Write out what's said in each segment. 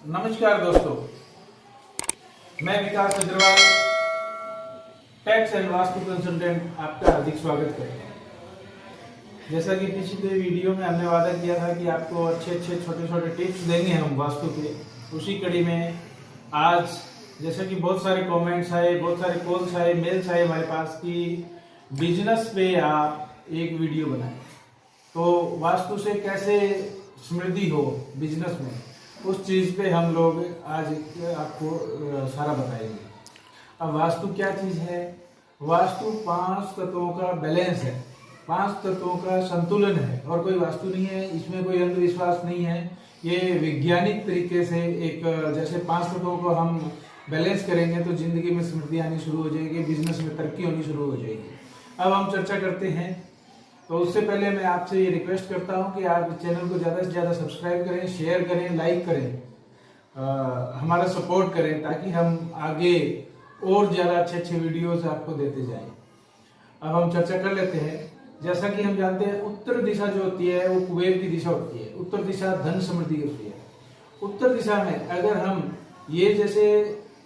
नमस्कार दोस्तों, मैं Vikas Agarwal, tax and vastu consultant, आपका हार्दिक स्वागत करता हूँ। जैसा कि पिछले वीडियो में हमने वादा किया था कि आपको अच्छे छोटे टिप्स देंगे हम वास्तु के, उसी कड़ी में आज जैसा कि बहुत सारे कमेंट्स आए, बहुत सारे कॉल्स आए, मेल्स आए हमारे पास कि बिजनेस पे आप एक वीडियो बनाएं, तो वास्तु से कैसे समृद्धि हो बिजनेस में, उस चीज पे हम लोग आज आपको सारा बताएंगे। अब वास्तु क्या चीज है? वास्तु 5 तत्वों का बैलेंस है, 5 तत्वों का संतुलन है, और कोई वास्तु नहीं है। इसमें कोई अंधविश्वास नहीं है। ये वैज्ञानिक तरीके से एक जैसे 5 तत्वों को हम बैलेंस करेंगे तो जिंदगी में समृद्धि आनी शुरू हो जाएगी, बिजनेस में तरक्की होनी शुरू हो जाएगी। अब हम चर्चा करते हैं, तो उससे पहले मैं आपसे ये रिक्वेस्ट करता हूं कि आप चैनल को ज़्यादा से ज़्यादा सब्सक्राइब करें, शेयर करें, लाइक करें, हमारा सपोर्ट करें, ताकि हम आगे और ज़्यादा अच्छे वीडियोस आपको देते जाएं। अब हम चर्चा कर लेते हैं। जैसा कि हम जानते हैं, उत्तर दिशा जो होती है वो कुबेर की दिशा होती है। उत्तर दिशा धन समृद्धि होती है। उत्तर दिशा में अगर हम ये जैसे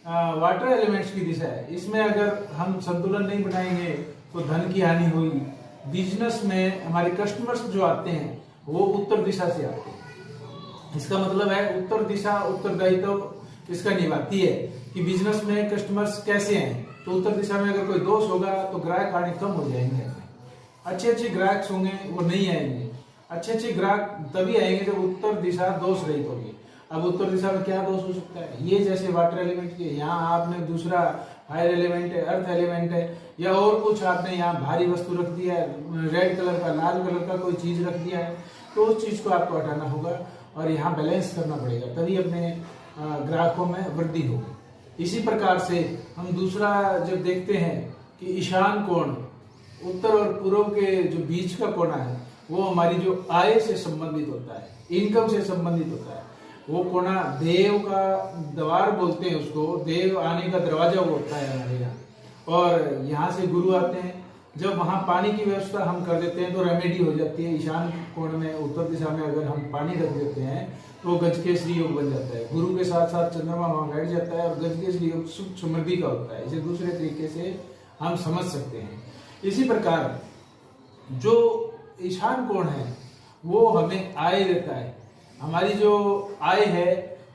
वाटर एलिमेंट्स की दिशा है, इसमें अगर हम संतुलन नहीं बनाएंगे तो धन की हानि होगी। बिजनेस में हमारे कस्टमर्स जो आते हैं वो उत्तर दिशा से आते हैं। इसका मतलब है उत्तर दिशा उत्तरदायित्व इसका निभाती है कि बिजनेस में कस्टमर्स कैसे हैं। तो उत्तर दिशा में अगर कोई दोष होगा तो ग्राहक आने कम हो जाएंगे, अच्छे ग्राहक होंगे वो नहीं आएंगे। अच्छे ग्राहक तभी आएंगे जब उत्तर दिशा दोष रहित होगी। अब उत्तर दिशा में क्या दोष हो सकता है? ये जैसे वाटर एलिमेंट के यहाँ आपने दूसरा फायर एलिमेंट है, अर्थ एलिमेंट है, या और कुछ आपने यहाँ भारी वस्तु रख दिया है, रेड कलर का, लाल कलर का कोई चीज रख दिया है, तो उस चीज को आपको हटाना होगा और यहाँ बैलेंस करना पड़ेगा, तभी अपने ग्राहकों में वृद्धि होगी। इसी प्रकार से हम दूसरा जब देखते हैं कि ईशान कोण, उत्तर और पूर्व के जो बीच का कोना है, वो हमारी जो आय से संबंधित होता है, इनकम से संबंधित होता है। वो कोना देव का द्वार बोलते हैं उसको, देव आने का दरवाजा वो होता है हमारे यहाँ, और यहाँ से गुरु आते हैं। जब वहाँ पानी की व्यवस्था हम कर देते हैं तो रेमेडी हो जाती है। ईशान कोण में उत्तर दिशा में अगर हम पानी रख देते हैं तो गजकेसरी योग बन जाता है। गुरु के साथ साथ चंद्रमा वहाँ बैठ जाता है और गजकेसरी योग सुख समृद्धि का होता है। इसे दूसरे तरीके से हम समझ सकते हैं। इसी प्रकार जो ईशान कोण है वो हमें आय देता है। हमारी जो आय है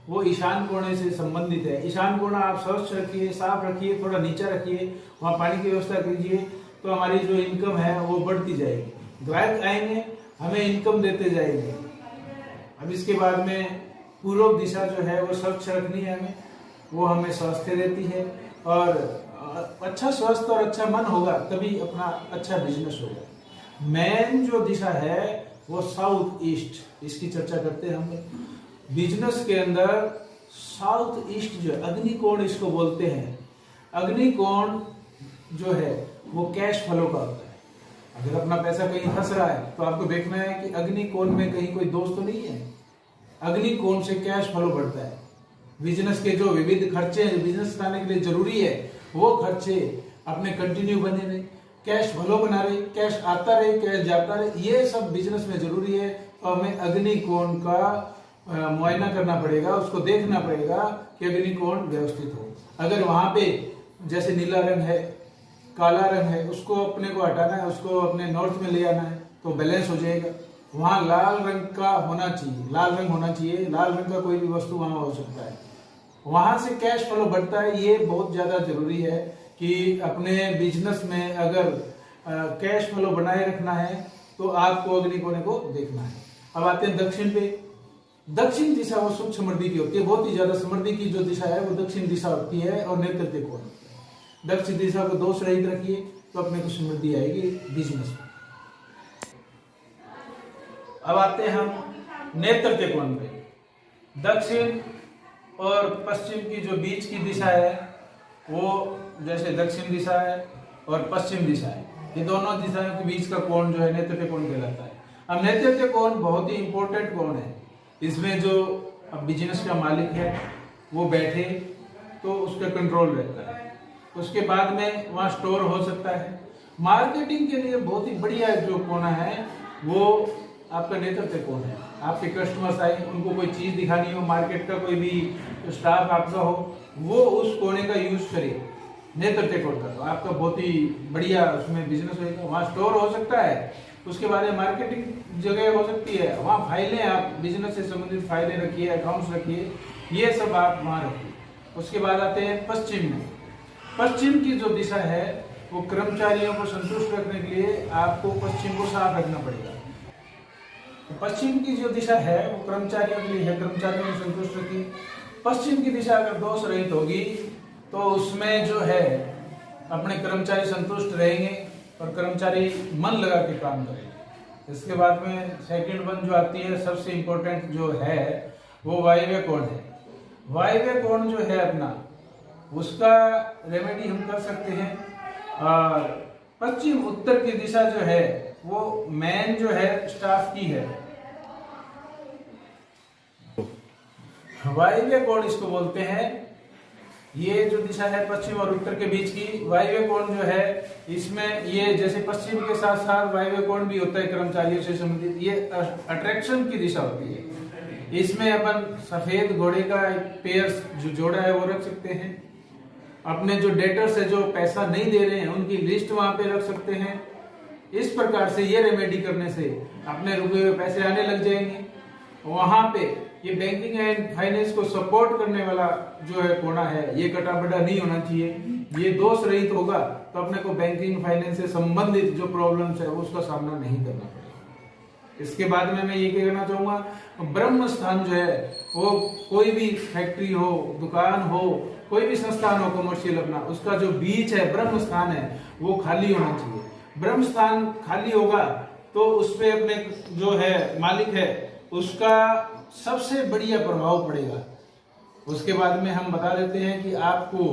वो ईशान कोने से संबंधित है। ईशान कोना आप स्वच्छ रखिए, साफ रखिए, थोड़ा नीचा रखिए, वहाँ पानी की व्यवस्था कीजिए, तो हमारी जो इनकम है वो बढ़ती जाएगी। ग्राहक आएंगे, हमें इनकम देते जाएंगे। अब इसके बाद में पूर्व दिशा जो है वो स्वच्छ रखनी है हमें, वो हमें स्वास्थ्य देती है, और अच्छा स्वास्थ्य और अच्छा मन होगा तभी अपना अच्छा बिजनेस होगा। मेन जो दिशा है वो साउथ ईस्ट, इसकी चर्चा करते हैं हम। बिजनेस के अंदर साउथ ईस्ट जो है, अग्निकोण इसको बोलते हैं। अग्निकोण जो है वो कैश फ्लो का होता है। अगर अपना पैसा कहीं फंस रहा है तो आपको देखना है कि अग्निकोण में कहीं कोई दोष तो नहीं है। अग्निकोण से कैश फ्लो बढ़ता है। बिजनेस के जो विविध खर्चे हैं, बिजनेस चलाने के लिए जरूरी है, वो खर्चे अपने कंटिन्यू बने रहे, कैश फ्लो बना रहे, कैश आता रहे, कैश जाता रहे, ये सब बिजनेस में जरूरी है। तो हमें अग्निकोण का मुआयना करना पड़ेगा, उसको देखना पड़ेगा कि अग्निकोण व्यवस्थित हो। अगर वहां पे जैसे नीला रंग है, काला रंग है, उसको अपने को हटाना है, उसको अपने नॉर्थ में ले आना है तो बैलेंस हो जाएगा। वहां लाल रंग का होना चाहिए, लाल रंग होना चाहिए, लाल रंग का कोई भी वस्तु वहां हो सकता है, वहां से कैश फ्लो बढ़ता है। ये बहुत ज्यादा जरूरी है कि अपने बिजनेस में अगर कैश फ्लो बनाए रखना है तो आपको अग्निकोण को देखना है। अब आते हैं दक्षिण पे। दक्षिण दिशा वो सुख समृद्धि की होती है। बहुत ही ज्यादा समृद्धि की जो दिशा है वो दक्षिण दिशा होती है, और नेतृत्व कोण। दक्षिण दिशा को दोष रहित रखिए तो अपने को समृद्धि आएगी बिजनेस में। अब आते हैं हम नेतृत्व कोण पे। दक्षिण और पश्चिम की जो बीच की दिशा है वो जैसे दक्षिण दिशा है और पश्चिम दिशा है, ये दोनों दिशाओं के बीच का कोण जो है नेतृत्व कोण कहलाता है। अब नेतृत्व कोण बहुत ही इंपॉर्टेंट कोण है। इसमें जो अब बिजनेस का मालिक है वो बैठे तो उसका कंट्रोल रहता है, उसके बाद में वहाँ स्टोर हो सकता है। मार्केटिंग के लिए बहुत ही बढ़िया जो कोना है वो आपका नेतृत्व कोण है। आपके कस्टमर्स आए, उनको कोई चीज़ दिखानी हो, मार्केट का कोई भी स्टाफ आपका हो, वो उस कोने का यूज़ करे, नेत्र कोड का, तो आपका बहुत ही बढ़िया उसमें बिजनेस होगा। वहाँ स्टोर हो सकता है, उसके बाद में मार्केटिंग जगह हो सकती है, वहाँ फाइलें, आप बिजनेस से संबंधित फाइलें रखिए, अकाउंट्स रखिए, ये सब आप वहाँ रखिए। उसके बाद आते हैं पश्चिम में। पश्चिम की जो दिशा है वो कर्मचारियों को संतुष्ट रखने के लिए आपको पश्चिम को साफ रखना पड़ेगा। पश्चिम की जो दिशा है वो कर्मचारियों के लिए है, कर्मचारियों को संतुष्ट रखिए। पश्चिम की दिशा अगर दोष रहित होगी तो उसमें जो है अपने कर्मचारी संतुष्ट रहेंगे और कर्मचारी मन लगा के काम करेंगे। इसके बाद में सेकंड वन जो आती है, सबसे इम्पोर्टेंट जो है वो वायव्य कोण है। वायव्य कोण जो है अपना, उसका रेमेडी हम कर सकते हैं। और पश्चिम उत्तर की दिशा जो है वो मेन जो है स्टाफ की है। वायव्य कोण इसको बोलते हैं। ये जो दिशा है पश्चिम और उत्तर के बीच की, वायव्य कोण जो है इसमें ये जैसे पश्चिम के साथ साथ वायव्य कोण भी होता है कर्मचारियों से संबंधित, ये अट्रैक्शन की दिशा होती है। इसमें अपन सफेद घोड़े का पेयर जो जोड़ा है वो रख सकते हैं। अपने जो डेटर्स है जो पैसा नहीं दे रहे हैं उनकी लिस्ट वहां पे रख सकते हैं। इस प्रकार से ये रेमेडी करने से अपने रुके हुए पैसे आने लग जाएंगे। वहां पे ये बैंकिंग एंड फाइनेंस को सपोर्ट करने वाला जो है कोना है, ये कटा बटा नहीं होना चाहिए। ये दोष रहित होगा तो अपने को बैंकिंग फाइनेंस से संबंधित जो प्रॉब्लम्स है उसका सामना नहीं करना पड़ेगा। इसके बाद में मैं ये कहना चाहूंगा, ब्रह्म स्थान जो है वो कोई भी फैक्ट्री हो, दुकान हो, कोई भी संस्थान हो कमर्शियल अपना, उसका जो बीच है ब्रह्म स्थान है वो खाली होना चाहिए। ब्रह्म स्थान खाली होगा तो उसपे अपने जो है मालिक है उसका सबसे बढ़िया प्रभाव पड़ेगा। उसके बाद में हम बता देते हैं कि आपको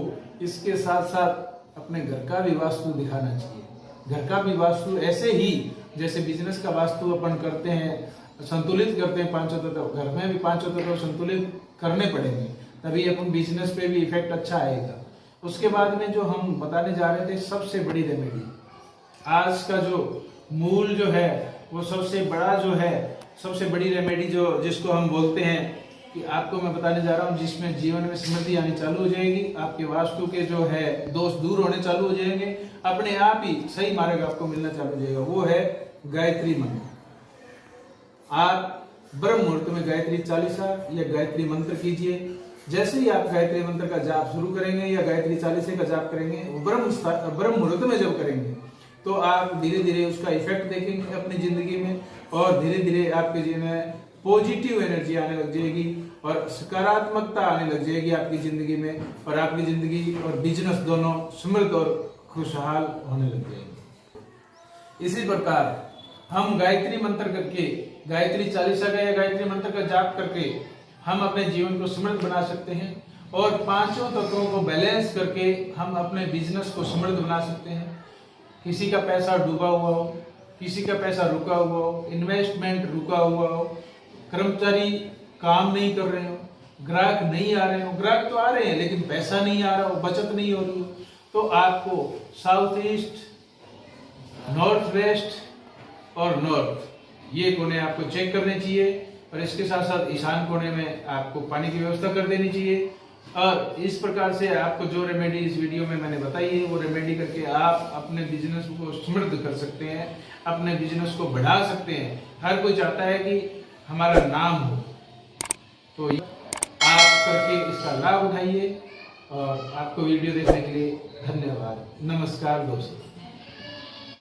इसके साथ साथ अपने घर का भी वास्तु दिखाना चाहिए। घर का भी वास्तु ऐसे ही जैसे बिजनेस का वास्तु अपन करते हैं, संतुलित करते हैं पांचों तत्व, घर में भी पांचों तत्व संतुलित करने पड़ेंगे, तभी अपन बिजनेस पे भी इफेक्ट अच्छा आएगा। उसके बाद में जो हम बताने जा रहे थे सबसे बड़ी रेमेडी, आज का जो मूल जो है वो सबसे बड़ा जो है, सबसे बड़ी रेमेडी जो जिसको हम बोलते हैं कि आपको मैं बताने जा रहा हूँ, जिसमें जीवन में समृद्धि आनी चालू हो जाएगी, आपके वास्तु के जो है दोष दूर होने चालू हो जाएंगे, अपने आप ही सही मार्ग आपको मिलना चालू हो जाएगा। वो है गायत्री मंत्र। आप ब्रह्म मुहूर्त में गायत्री चालीसा या गायत्री मंत्र कीजिए। जैसे ही आप गायत्री मंत्र का जाप शुरू करेंगे या गायत्री चालीसा का जाप करेंगे, ब्रह्म मुहूर्त में जब करेंगे तो आप धीरे धीरे उसका इफेक्ट देखेंगे अपनी जिंदगी में, और धीरे धीरे आपके जीवन में पॉजिटिव एनर्जी आने लग जाएगी और सकारात्मकता आने लग जाएगी आपकी जिंदगी में, और आपकी जिंदगी और बिजनेस दोनों समृद्ध और खुशहाल होने लग जाएंगे। इसी प्रकार हम गायत्री मंत्र करके, गायत्री चालीसा का या गायत्री मंत्र का जाप करके हम अपने जीवन को समृद्ध बना सकते हैं, और पांचों तत्वों को बैलेंस करके हम अपने बिजनेस को समृद्ध बना सकते हैं। किसी का पैसा डूबा हुआ हो, किसी का पैसा रुका हुआ हो, इन्वेस्टमेंट रुका हुआ हो, कर्मचारी काम नहीं कर रहे हो, ग्राहक नहीं आ रहे हो, ग्राहक तो आ रहे हैं लेकिन पैसा नहीं आ रहा हो, बचत नहीं हो रही हो, तो आपको साउथ ईस्ट, नॉर्थ वेस्ट और नॉर्थ ये कोने आपको चेक करने चाहिए, और इसके साथ साथ ईशान कोने में आपको पानी की व्यवस्था कर देनी चाहिए। और इस प्रकार से आपको जो रेमेडी इस वीडियो में मैंने बताई है वो रेमेडी करके आप अपने बिजनेस को समृद्ध कर सकते हैं, अपने बिजनेस को बढ़ा सकते हैं। हर कोई चाहता है कि हमारा नाम हो, तो आप करके इसका लाभ उठाइए। और आपको वीडियो देखने के लिए धन्यवाद। नमस्कार दोस्तों।